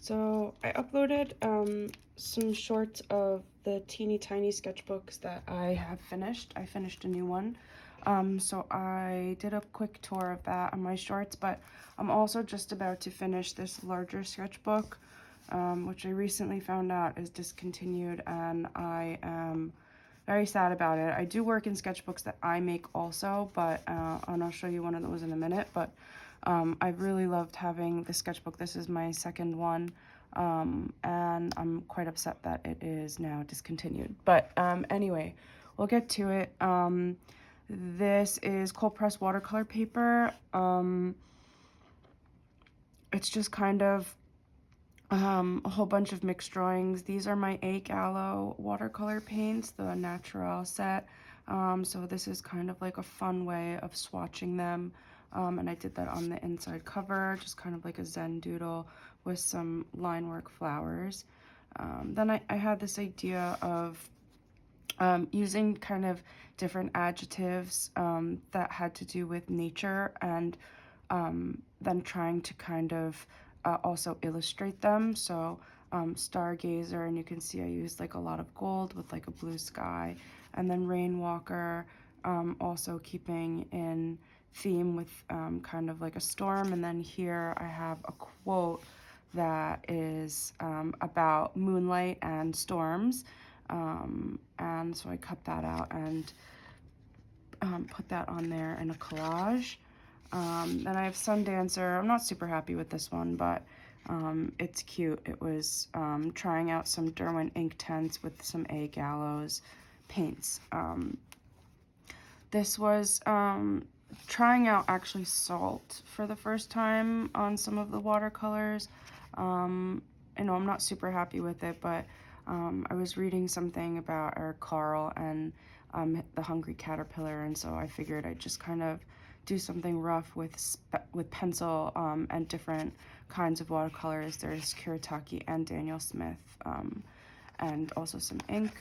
So I uploaded some shorts of the teeny tiny sketchbooks that I have finished. I finished a new one. So I did a quick tour of that on my shorts, but I'm also just about to finish this larger sketchbook, which I recently found out is discontinued, and I am very sad about it. I do work in sketchbooks that I make also, but and I'll show you one of those in a minute, but I've really loved having the sketchbook. This is my second one, and I'm quite upset that it is now discontinued. But anyway, we'll get to it. This is cold pressed watercolor paper. It's just kind of a whole bunch of mixed drawings. These are my A Gallo watercolor paints, the Natural set. So this is kind of like a fun way of swatching them. And I did that on the inside cover, just kind of like a Zen doodle with some line work flowers. Then I had this idea of using kind of different adjectives that had to do with nature, and then trying to kind of also illustrate them. So stargazer, and you can see I used like a lot of gold with like a blue sky, and then rainwalker, also keeping in theme with kind of like a storm. And then here I have a quote that is about moonlight and storms. And so I cut that out and put that on there in a collage. Then I have Sundancer. I'm not super happy with this one, but it's cute. It was trying out some Derwent Inktense with some A Gallows paints. This was trying out actually salt for the first time on some of the watercolors. I know I'm not super happy with it, but I was reading something about Eric Carle and the Hungry Caterpillar, and so I figured I'd just kind of do something rough with pencil and different kinds of watercolors. There's Kuretake and Daniel Smith, and also some ink.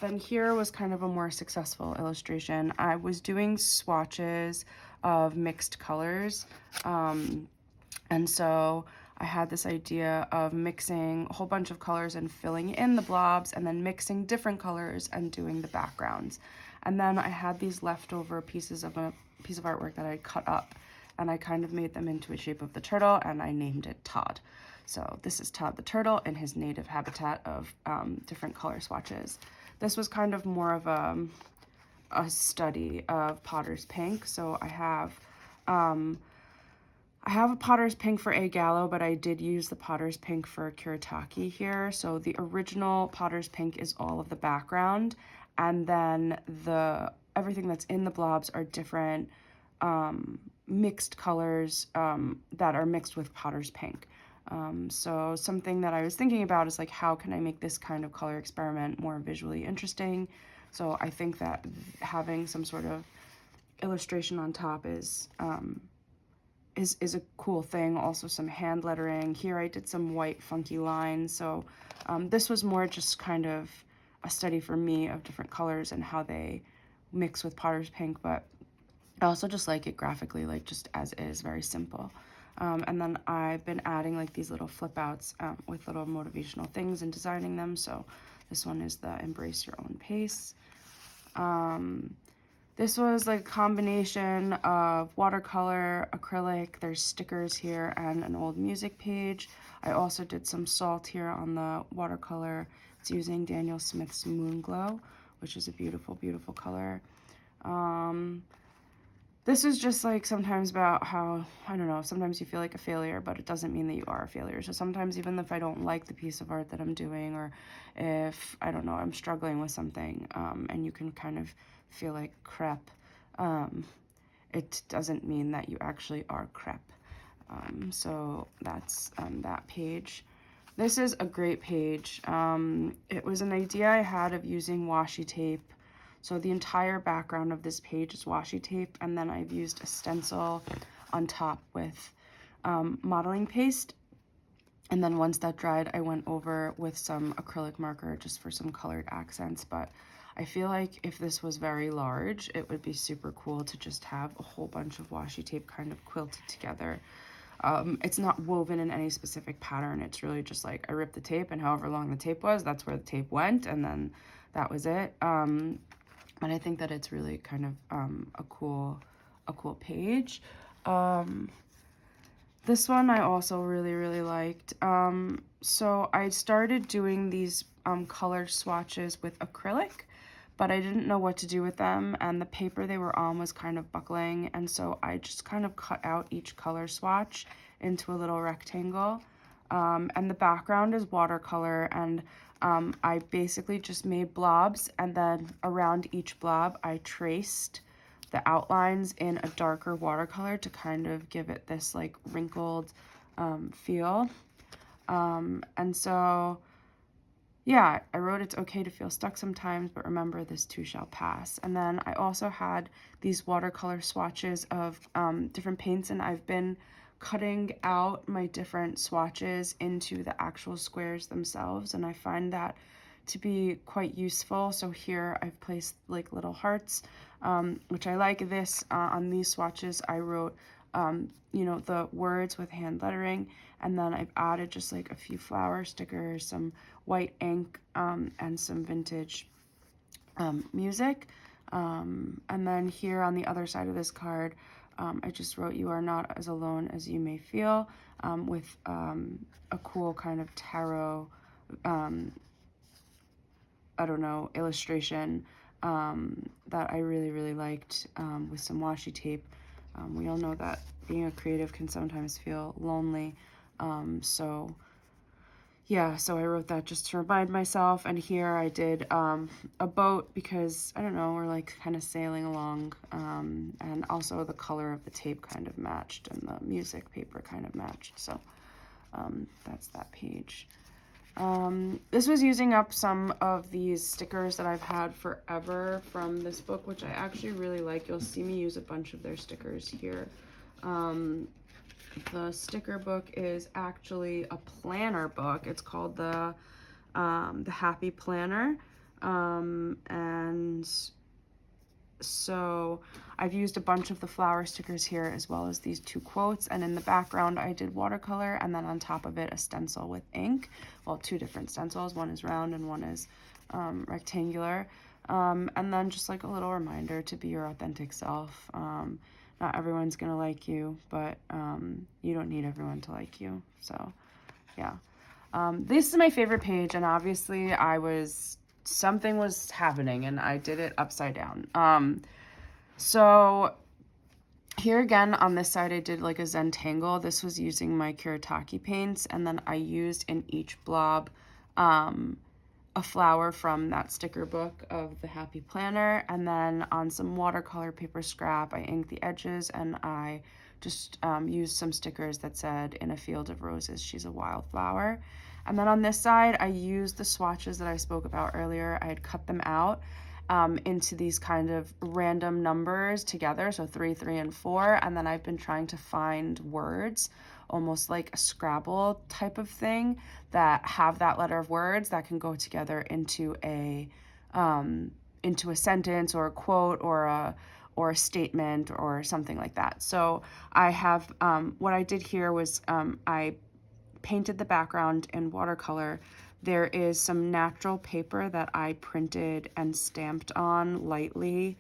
Then here was kind of a more successful illustration. I was doing swatches of mixed colors, and so I had this idea of mixing a whole bunch of colors and filling in the blobs, and then mixing different colors and doing the backgrounds. And then I had these leftover pieces of a piece of artwork that I cut up, and I kind of made them into a shape of the turtle, and I named it Todd. So this is Todd the turtle in his native habitat of different color swatches. This was kind of more of a study of Potter's Pink. So I have a Potter's Pink for A Gallo, but I did use the Potter's Pink for Kuretake here. So the original Potter's Pink is all of the background, and then everything that's in the blobs are different mixed colors that are mixed with Potter's Pink. So something that I was thinking about is like, how can I make this kind of color experiment more visually interesting? So I think that having some sort of illustration on top is a cool thing. Also some hand lettering. Here I did some white funky lines. So this was more just kind of a study for me of different colors and how they mix with Potter's Pink, but I also just like it graphically, like just as is, very simple. And then I've been adding like these little flip outs with little motivational things and designing them. So this one is the Embrace Your Own Pace. This was like a combination of watercolor, acrylic, there's stickers here, and an old music page. I also did some salt here on the watercolor. It's using Daniel Smith's Moon Glow, which is a beautiful, beautiful color. This is just like sometimes about how, I don't know, sometimes you feel like a failure, but it doesn't mean that you are a failure. So sometimes even if I don't like the piece of art that I'm doing, or if, I don't know, I'm struggling with something, and you can kind of feel like crap, it doesn't mean that you actually are crap. So that's that page. This is a great page. It was an idea I had of using washi tape. So the entire background of this page is washi tape, and then I've used a stencil on top with modeling paste. And then once that dried, I went over with some acrylic marker just for some colored accents. But I feel like if this was very large, it would be super cool to just have a whole bunch of washi tape kind of quilted together. It's not woven in any specific pattern. It's really just like I ripped the tape, and however long the tape was, that's where the tape went, and then that was it. And I think that it's really kind of a cool page. This one I also really liked. So I started doing these colored swatches with acrylic, but I didn't know what to do with them, and the paper they were on was kind of buckling, and so I just kind of cut out each color swatch into a little rectangle. And the background is watercolor, and I basically just made blobs, and then around each blob I traced the outlines in a darker watercolor to kind of give it this like wrinkled feel. And so yeah, I wrote it's okay to feel stuck sometimes, but remember this too shall pass. And then I also had these watercolor swatches of different paints, and I've been cutting out my different swatches into the actual squares themselves, and I find that to be quite useful. So here I've placed like little hearts, which I like. This on these swatches I wrote you know, the words with hand lettering, and then I've added just like a few flower stickers, some white ink, and some vintage music. And then here on the other side of this card, I just wrote "You are not as alone as you may feel," with a cool kind of tarot, I don't know, illustration that I really liked, with some washi tape. We all know that being a creative can sometimes feel lonely. So yeah, so I wrote that just to remind myself. And here I did a boat because, I don't know, we're like kind of sailing along. And also the color of the tape kind of matched, and the music paper kind of matched. So that's that page. This was using up some of these stickers that I've had forever from this book, which I actually really like. You'll see me use a bunch of their stickers here. The sticker book is actually a planner book. It's called the Happy Planner. And so I've used a bunch of the flower stickers here, as well as these two quotes, and in the background I did watercolor, and then on top of it a stencil with ink. Well, two different stencils, one is round and one is rectangular. And then just like a little reminder to be your authentic self. Not everyone's gonna like you, but you don't need everyone to like you. So yeah, this is my favorite page, and obviously something was happening and I did it upside down. So here again on this side I did like a Zentangle. This was using my Kuretake paints, and then I used in each blob a flower from that sticker book of the Happy Planner, and then on some watercolor paper scrap I inked the edges, and I just used some stickers that said, "In a field of roses, she's a wildflower." And then on this side, I used the swatches that I spoke about earlier. I had cut them out into these kind of random numbers together, so 3, 3, and 4, and then I've been trying to find words, almost like a Scrabble type of thing, that have that letter of words that can go together into a sentence or a quote or a statement or something like that. So I have, what I did here was I painted the background in watercolor. There is some natural paper that I printed and stamped on lightly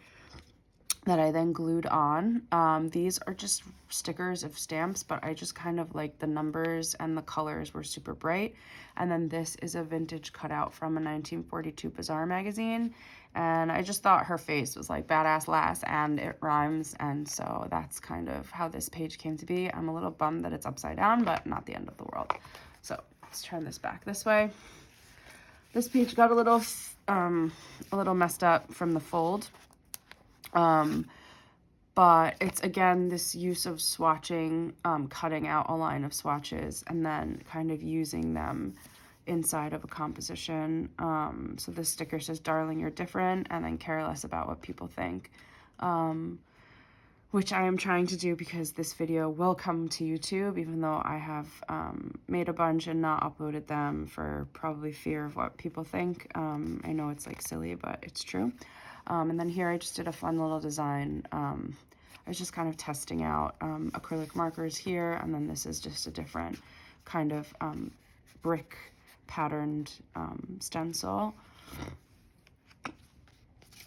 that I then glued on. These are just stickers of stamps, but I just kind of like the numbers and the colors were super bright. And then this is a vintage cutout from a 1942 Bazaar magazine. And I just thought her face was like badass lass, and it rhymes. And so that's kind of how this page came to be. I'm a little bummed that it's upside down, but not the end of the world. So let's turn this back this way. This page got a little messed up from the fold. But it's, again, this use of swatching, cutting out a line of swatches and then kind of using them inside of a composition. So this sticker says, "Darling, you're different," and then "Care less about what people think," which I am trying to do because this video will come to YouTube, even though I have made a bunch and not uploaded them for probably fear of what people think. I know it's like silly, but it's true. And then here I just did a fun little design. I was just kind of testing out acrylic markers here, and then this is just a different kind of brick patterned stencil.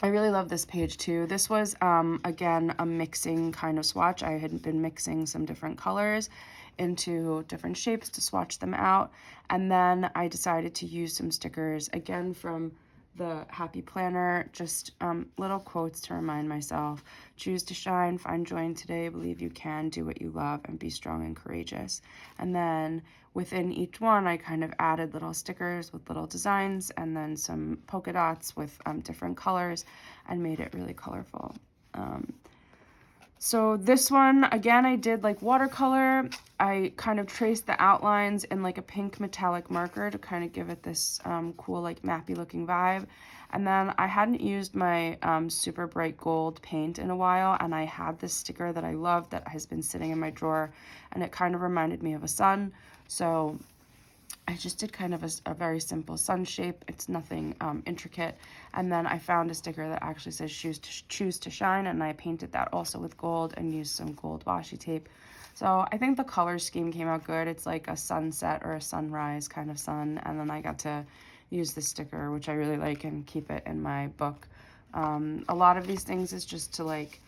I really love this page too. This was, again, a mixing kind of swatch. I had been mixing some different colors into different shapes to swatch them out. And then I decided to use some stickers, again, from the Happy Planner, just little quotes to remind myself: choose to shine, find joy in today, believe you can, do what you love, and be strong and courageous. And then within each one, I kind of added little stickers with little designs and then some polka dots with different colors, and made it really colorful. So this one, again, I did like watercolor. I kind of traced the outlines in like a pink metallic marker to kind of give it this cool, like mappy looking vibe. And then I hadn't used my super bright gold paint in a while, and I had this sticker that I love that has been sitting in my drawer, and it kind of reminded me of a sun. So I just did kind of a very simple sun shape. It's nothing intricate. And then I found a sticker that actually says choose to shine, and I painted that also with gold and used some gold washi tape. So I think the color scheme came out good. It's like a sunset or a sunrise kind of sun. And then I got to use the sticker, which I really like, and keep it in my book. A lot of these things is just to like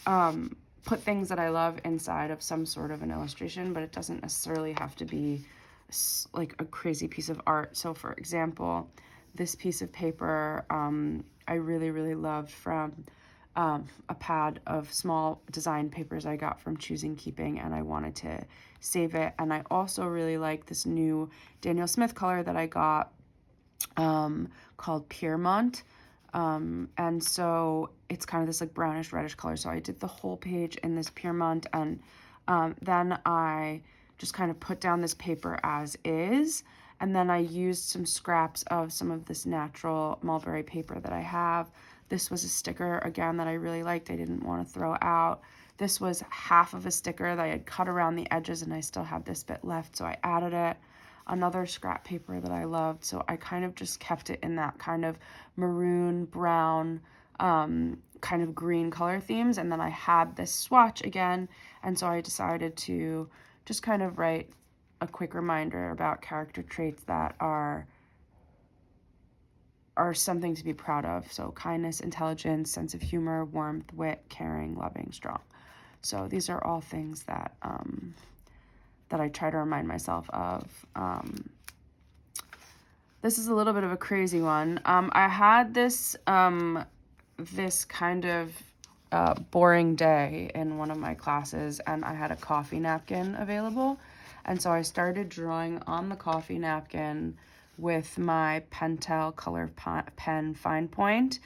put things that I love inside of some sort of an illustration, but it doesn't necessarily have to be like a crazy piece of art. So for example, this piece of paper I really loved from a pad of small design papers I got from Choosing Keeping, and I wanted to save it. And I also really like this new Daniel Smith color that I got called Piermont. And so it's kind of this like brownish reddish color. So I did the whole page in this Piermont, and then I just kind of put down this paper as is, and then I used some scraps of some of this natural mulberry paper that I have. This was a sticker, again, that I really liked. I didn't want to throw out. This was half of a sticker that I had cut around the edges, and I still had this bit left, so I added it. Another scrap paper that I loved, so I kind of just kept it in that kind of maroon, brown, kind of green color themes. And then I had this swatch again, and so I decided to just kind of write a quick reminder about character traits that are something to be proud of. So kindness, intelligence, sense of humor, warmth, wit, caring, loving, strong. So these are all things that that I try to remind myself of. This is a little bit of a crazy one. I had this this kind of boring day in one of my classes, and I had a coffee napkin available, and so I started drawing on the coffee napkin with my Pentel color pen fine point.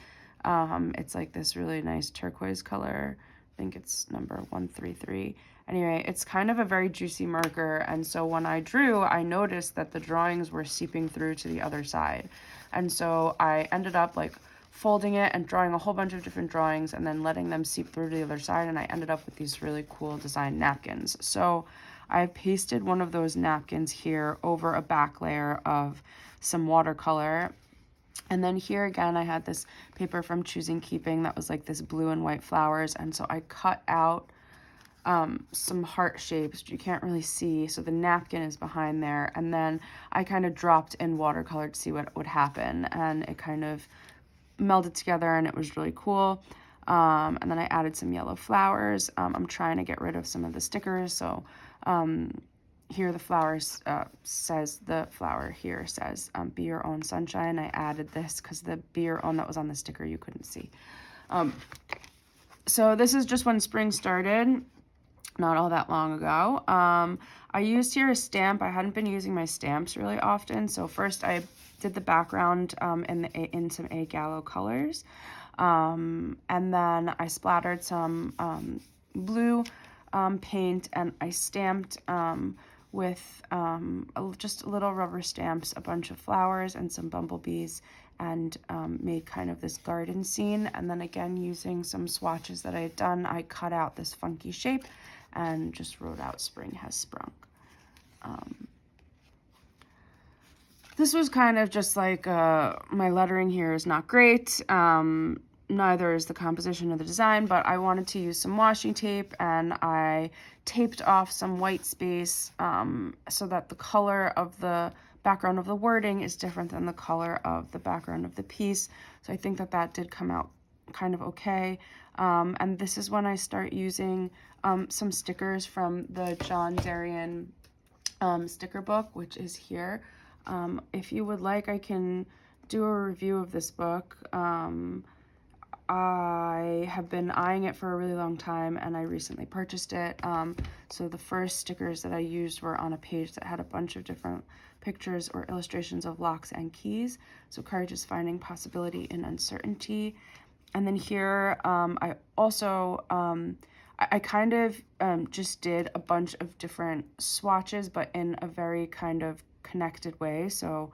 It's like this really nice turquoise color. I think it's number 133. Anyway, it's kind of a very juicy marker, and so when I drew, I noticed that the drawings were seeping through to the other side. And so I ended up like folding it and drawing a whole bunch of different drawings and then letting them seep through to the other side, and I ended up with these really cool design napkins. So I pasted one of those napkins here over a back layer of some watercolor. And then here again, I had this paper from Choosing Keeping that was like this blue and white flowers, and so I cut out some heart shapes, which you can't really see, so the napkin is behind there, and then I kind of dropped in watercolor to see what would happen, and it kind of melded together, and it was really cool. And then I added some yellow flowers. I'm trying to get rid of some of the stickers, so here the flowers says, the flower here says, be your own sunshine. I added this because the be your own that was on the sticker you couldn't see. So this is just when spring started, not all that long ago. I used here a stamp. I hadn't been using my stamps really often, so first I did the background in some egg yellow colors, and then I splattered some blue paint, and I stamped with just little rubber stamps a bunch of flowers and some bumblebees, and made kind of this garden scene. And then again, using some swatches that I had done, I cut out this funky shape and just wrote out spring has sprung. This was kind of just like my lettering here is not great. Not neither is the composition or the design, but I wanted to use some washi tape, and I taped off some white space so that the color of the background of the wording is different than the color of the background of the piece. So I think that that did come out kind of okay. And this is when I start using some stickers from the John Darien sticker book, which is here. If you would like, I can do a review of this book. I have been eyeing it for a really long time, and I recently purchased it. So the first stickers that I used were on a page that had a bunch of different pictures or illustrations of locks and keys. So courage is finding possibility in uncertainty. And then here, I also, I kind of just did a bunch of different swatches, but in a very kind of connected way. So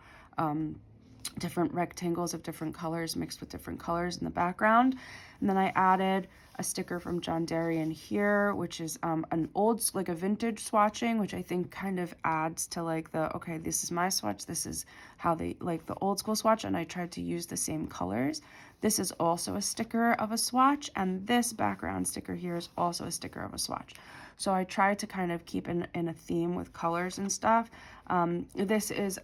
different rectangles of different colors mixed with different colors in the background. And then I added a sticker from John Darien here, which is an old, like a vintage swatching, which I think kind of adds to like the, okay, this is my swatch, this is how they like the old school swatch, and I tried to use the same colors. This is also a sticker of a swatch, and this background sticker here is also a sticker of a swatch. So I tried to kind of keep in a theme with colors and stuff. This is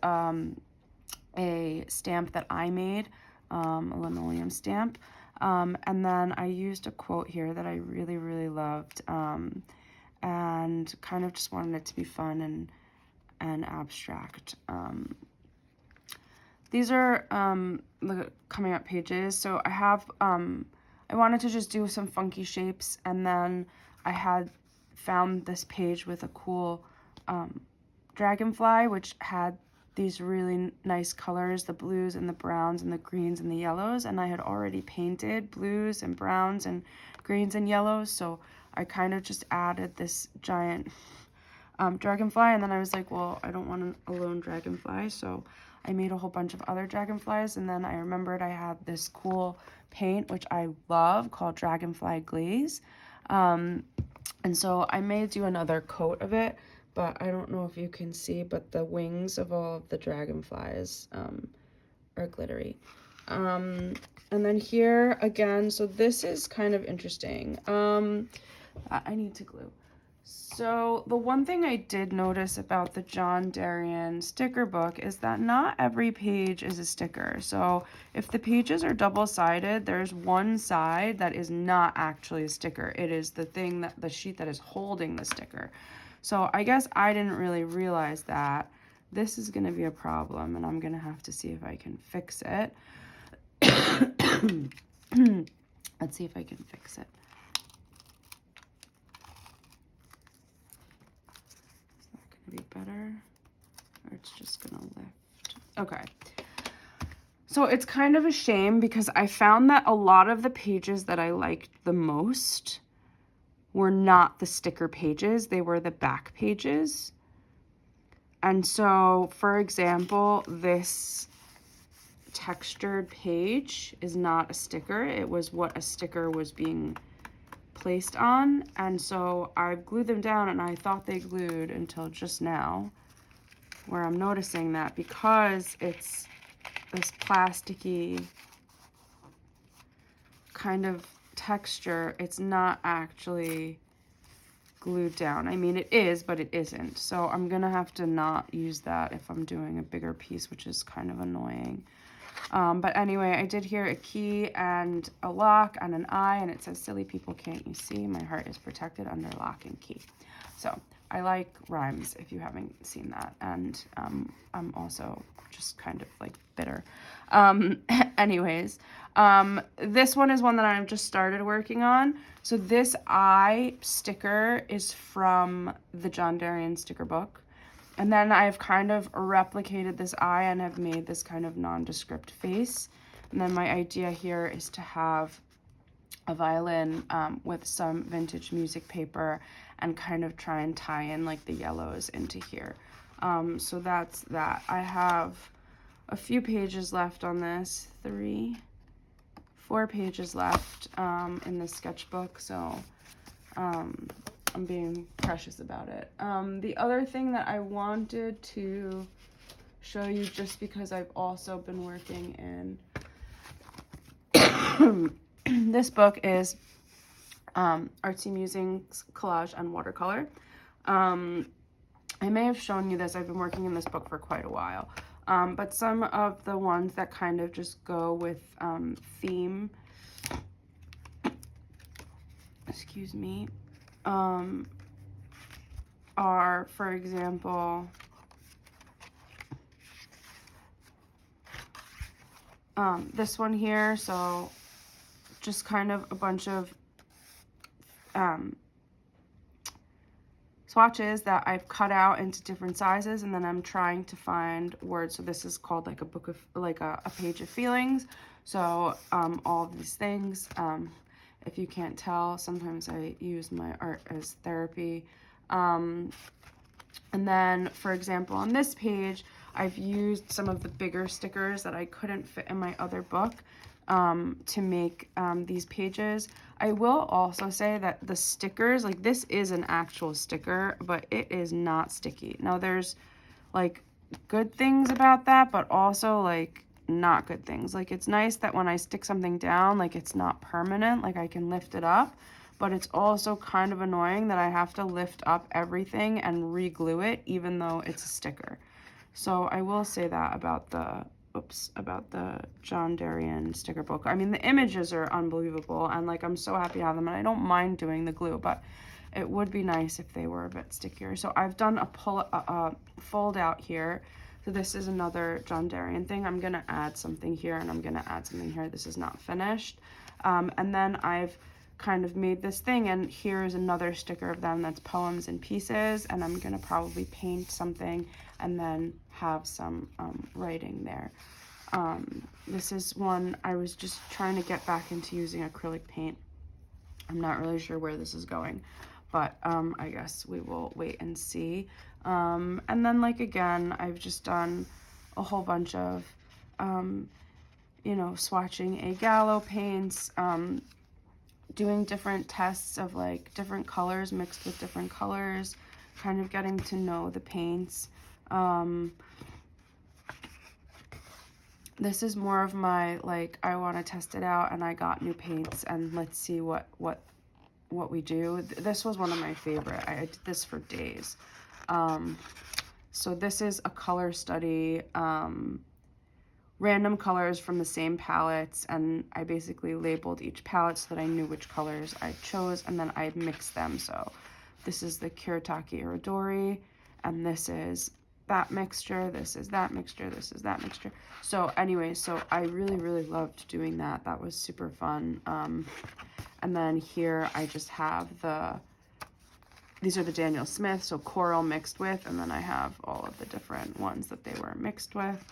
a stamp that I made, a linoleum stamp. And then I used a quote here that I really, really loved, and kind of just wanted it to be fun and abstract. These are the coming up pages. So I have, I wanted to just do some funky shapes, and then I had found this page with a cool dragonfly, which had these really nice colors, the blues and the browns and the greens and the yellows, and I had already painted blues and browns and greens and yellows, so I kind of just added this giant dragonfly, and then I was like, well, I don't want a lone dragonfly, so I made a whole bunch of other dragonflies, and then I remembered I had this cool paint, which I love, called Dragonfly Glaze, and so I may do another coat of it, but I don't know if you can see, but the wings of all of the dragonflies are glittery. And then here again, so this is kind of interesting. I need to glue. So the one thing I did notice about the John Darien sticker book is that not every page is a sticker. So if the pages are double-sided, there's one side that is not actually a sticker. It is the thing that the sheet that is holding the sticker. So I guess I didn't really realize that. This is going to be a problem, and I'm going to have to see if I can fix it. Let's see if I can fix it. Is that going to be better? Or it's just going to lift? Okay. So it's kind of a shame because I found that a lot of the pages that I liked the most were not the sticker pages, they were the back pages. And so, for example, this textured page is not a sticker, it was what a sticker was being placed on. And so I glued them down, and I thought they glued until just now, where I'm noticing that because it's this plasticky kind of texture, it's not actually glued down. I mean, it is, but it isn't. So I'm gonna have to not use that if I'm doing a bigger piece, which is kind of annoying. But anyway, I did here a key and a lock and an eye, and it says, "Silly people, can't you see? My heart is protected under lock and key." So I like rhymes, if you haven't seen that, and I'm also just kind of like bitter. Anyways, this one is one that I've just started working on. So this eye sticker is from the John Darien sticker book. And then I've kind of replicated this eye and have made this kind of nondescript face. And then my idea here is to have a violin with some vintage music paper and kind of try and tie in like the yellows into here. So that's that. I have a few pages left on this, 4 pages left in the sketchbook, so I'm being precious about it. The other thing that I wanted to show you, just because I've also been working in This book is Artsy Musings, Collage, and Watercolor. I may have shown you this. I've been working in this book for quite a while. But some of the ones that kind of just go with theme, excuse me, are, for example, this one here. So just kind of a bunch of swatches that I've cut out into different sizes, and then I'm trying to find words. So this is called like a book of, like a page of feelings. So all of these things, if you can't tell, sometimes I use my art as therapy. And then, for example, on this page, I've used some of the bigger stickers that I couldn't fit in my other book to make these pages. I will also say that the stickers, like this is an actual sticker, but it is not sticky. Now there's like good things about that, but also like not good things. Like it's nice that when I stick something down, like it's not permanent, like I can lift it up, but it's also kind of annoying that I have to lift up everything and re-glue it, even though it's a sticker. So I will say that about the John Darien sticker book. I mean, the images are unbelievable, and like I'm so happy to have them, and I don't mind doing the glue, but it would be nice if they were a bit stickier. So I've done a fold out here. So this is another John Darien thing. I'm gonna add something here, and I'm gonna add something here. This is not finished. And then I've kind of made this thing, and here's another sticker of them that's poems in pieces, and I'm gonna probably paint something and then have some writing there. This is one I was just trying to get back into using acrylic paint. I'm not really sure where this is going, but I guess we will wait and see. And then, like, again, I've just done a whole bunch of you know, swatching a Gallo paints, doing different tests of like different colors mixed with different colors, kind of getting to know the paints. This is more of my like, I want to test it out and I got new paints and let's see what we do. This was one of my favorite. I did this for days. So this is a color study, random colors from the same palettes, and I basically labeled each palette so that I knew which colors I chose, and then I mixed them. So this is the Kuretake Iridori, and this is that mixture, this is that mixture, this is that mixture. So anyway, so I really loved doing that. That was super fun. And then here I just have these are the Daniel Smith, so coral mixed with, and then I have all of the different ones that they were mixed with.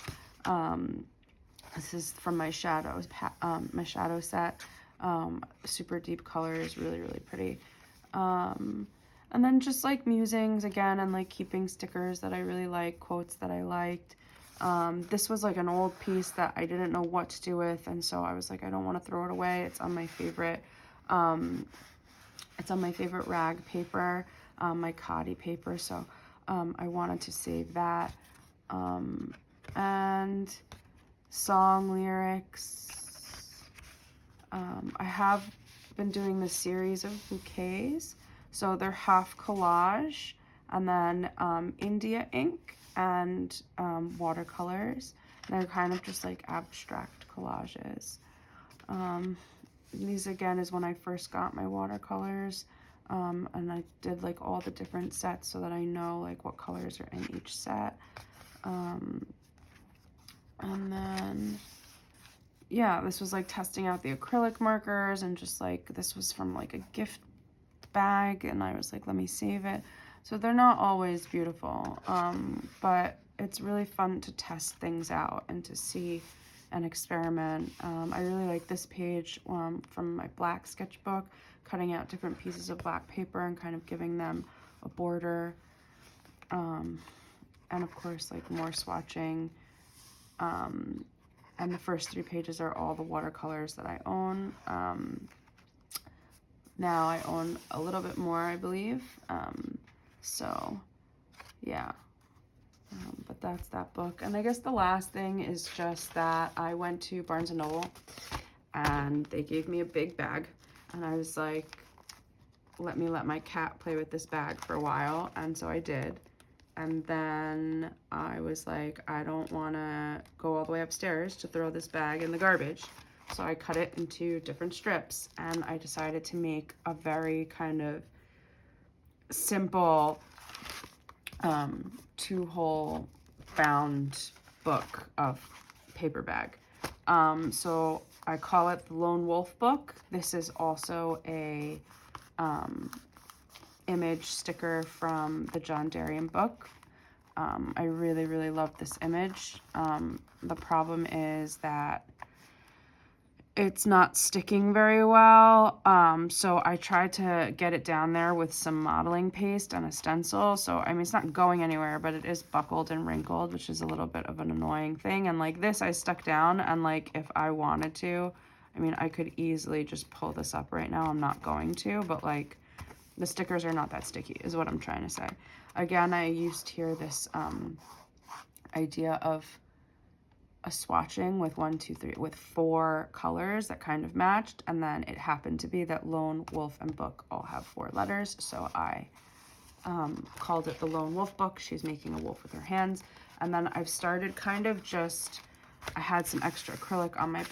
This is from my shadows, my shadow set. Super deep colors, really pretty. And then just like musings again, and like keeping stickers that I really like, quotes that I liked. This was like an old piece that I didn't know what to do with, and so I was like, I don't want to throw it away. It's on my favorite rag paper, my Cotty paper, so I wanted to save that. And song lyrics. I have been doing this series of bouquets, so they're half collage and then India ink and watercolors. They're kind of just like abstract collages. These again is when I first got my watercolors, and I did like all the different sets so that I know like what colors are in each set. And then, yeah, this was like testing out the acrylic markers, and just like, this was from like a gift bag, and I was like, let me save it. So they're not always beautiful, but it's really fun to test things out and to see and experiment. I really like this page from my black sketchbook, cutting out different pieces of black paper and kind of giving them a border. And of course, like more swatching. And the first 3 pages are all the watercolors that I own. Now I own a little bit more, I believe. So yeah, but that's that book. And I guess the last thing is just that I went to Barnes & Noble and they gave me a big bag, and I was like, let my cat play with this bag for a while, and so I did. And then I was like, I don't want to go all the way upstairs to throw this bag in the garbage. So I cut it into different strips, and I decided to make a very kind of simple 2-hole bound book of paper bag. So I call it the Lone Wolf book. This is also a image sticker from the John Darien book. I really love this image. The problem is that it's not sticking very well, so I tried to get it down there with some modeling paste and a stencil. So I mean, it's not going anywhere, but it is buckled and wrinkled, which is a little bit of an annoying thing. And like this, I stuck down, and like if I wanted to, I mean, I could easily just pull this up right now. I'm not going to, but like the stickers are not that sticky is what I'm trying to say. Again, I used here this idea of a swatching with 4 colors that kind of matched, and then it happened to be that Lone Wolf and Book all have 4 letters, so I called it the Lone Wolf book. She's making a wolf with her hands. And then I've started kind of just, I had some extra acrylic on my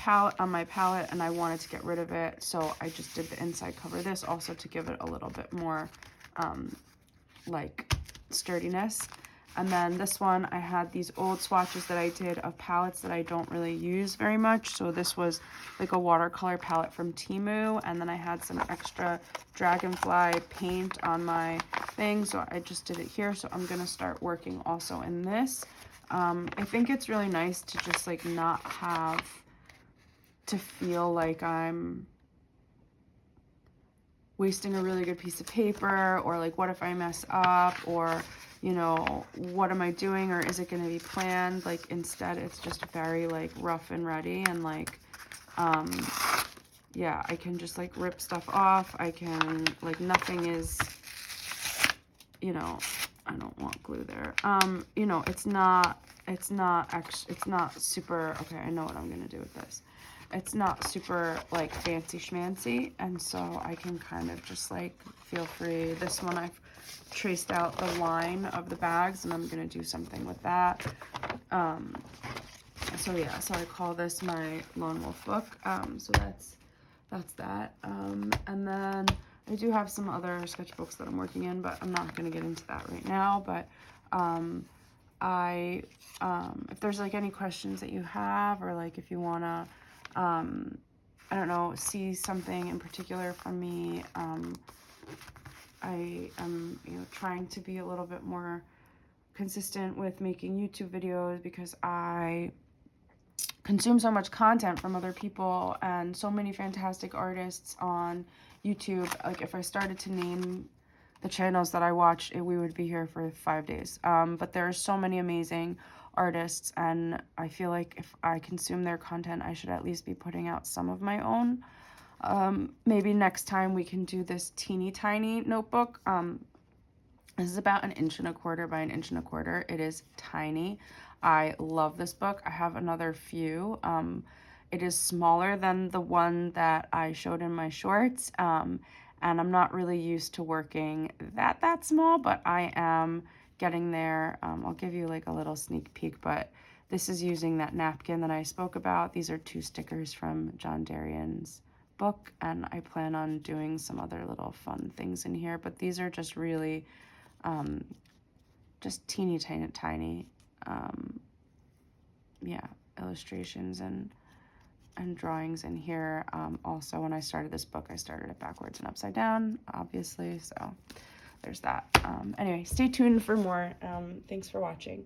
palette and I wanted to get rid of it, so I just did the inside cover this also to give it a little bit more like sturdiness. And then this one, I had these old swatches that I did of palettes that I don't really use very much. So this was like a watercolor palette from Temu. And then I had some extra dragonfly paint on my thing. So I just did it here. So I'm going to start working also in this. I think it's really nice to just like not have to feel like I'm wasting a really good piece of paper, or like what if I mess up, or you know, what am I doing, or is it going to be planned? Like instead it's just very like rough and ready, and like yeah, I can just like rip stuff off. I can like, nothing is, you know, I don't want glue there. You know, it's not super, okay, I know what I'm gonna do with this. It's not super like fancy schmancy, and so I can kind of just like feel free. This one I've traced out the line of the bags, and I'm gonna do something with that. So yeah, so I call this my Lone Wolf book. So that's that. And then I do have some other sketchbooks that I'm working in, but I'm not gonna get into that right now. But if there's like any questions that you have, or like if you wanna I don't know, see something in particular from me, I am, you know, trying to be a little bit more consistent with making YouTube videos, because I consume so much content from other people and so many fantastic artists on YouTube. Like if I started to name the channels that I watch, we would be here for 5 days. But there are so many amazing artists, and I feel like if I consume their content, I should at least be putting out some of my own. Maybe next time we can do this teeny tiny notebook. This is about 1.25 inches by 1.25 inches. It is tiny. I love this book. I have another few. It is smaller than the one that I showed in my shorts. And I'm not really used to working that small, but I am getting there. I'll give you like a little sneak peek, but this is using that napkin that I spoke about. These are 2 stickers from John Darien's book, and I plan on doing some other little fun things in here, but these are just really just teeny tiny yeah, illustrations and drawings in here. Also, when I started this book, I started it backwards and upside down, obviously, so there's that. Anyway, stay tuned for more. Thanks for watching.